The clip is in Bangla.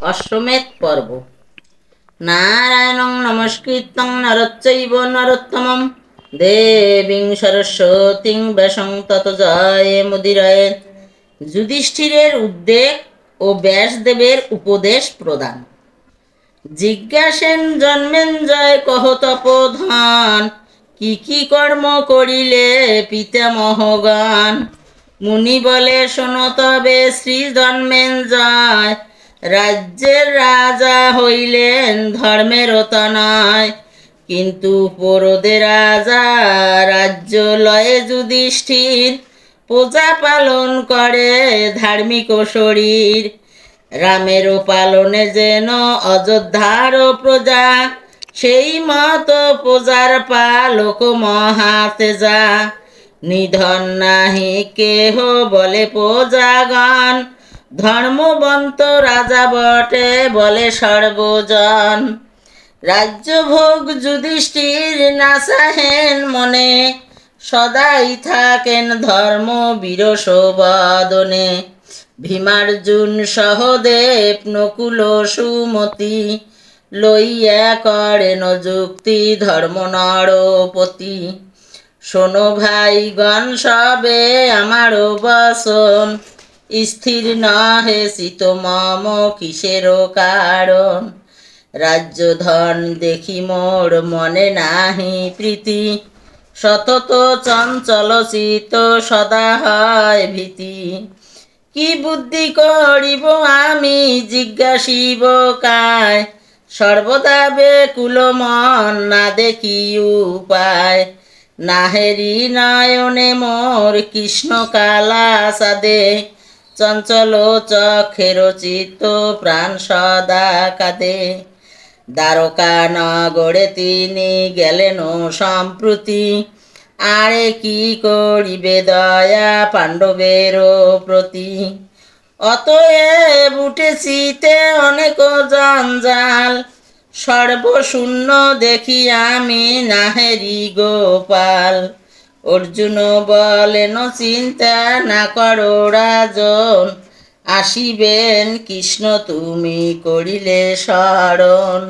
অশ্বমেধ পর্ব। নারায়ণং নমস্কৃত্যং নরশ্চৈব নরোত্তমং দেবীং সরস্বতীং ব্যাসং ততো জয়মুদীরয়েৎ। যুধিষ্ঠিরের উদ্বেগ ও ব্যাসদেবের উপদেশ প্রদান। জিজ্ঞাসেন জন্মেঞ্জয় কহ তপোধন, কি কি কর্ম করিলে পিতামহগণ। মুনি বলে শোনো তবে শ্রী জন্মেঞ্জয়, রাজ্যের রাজা হইলেন ধর্মের তনয়। কিন্তু পরদে রাজা রাজ্য লয়ে যুধিষ্ঠির, প্রজা পালন করে ধার্মিক শরীর। রামেরও পালনে যেন অযোধ্যার প্রজা, সেই মতো প্রজার পালক মহাতেজা। নিধন নাহি কেহ বলে প্রজাগণ, ধর্মবন্ত রাজা বটে বলে সর্বজন। রাজ্যভোগ যুধিষ্ঠির না চাহেন মনে, সদাই থাকেন ধর্ম বীরসবদনে। ভীমার্জুন সহদেব নকুল সুমতি, লইয়া করেন যুক্তি ধর্ম নরপতি। শোনো ভাইগণ সবে আমারও বচন, স্থির নহে চিত মম কিসেরও কারণ। রাজ্য ধন দেখি মোর মনে নাহি প্রীতি, সতত চঞ্চল চিত সদা হয় ভীতি। কি বুদ্ধি করিব আমি জিজ্ঞাসিব কায়, সর্বদা বেকুল মন না দেখি উপায়। নাহেরি নয়নে মোর কৃষ্ণ কালা সাদে, চঞ্চল চক্ষের চিত্ত প্রাণ সদা কাঁদে। দ্বারকা নগরে তিনি গেলেন সম্প্রতি, আরে কি করিবে দয়া পাণ্ডবের প্রতি। অতএব উঠেছিতে অনেক জঞ্জাল, সর্বশূন্য দেখি আমি নাহেরি গোপাল। অর্জুন বলেন চিন্তা না করো রাজন, আসিবেন কৃষ্ণ তুমি করিলে স্মরণ।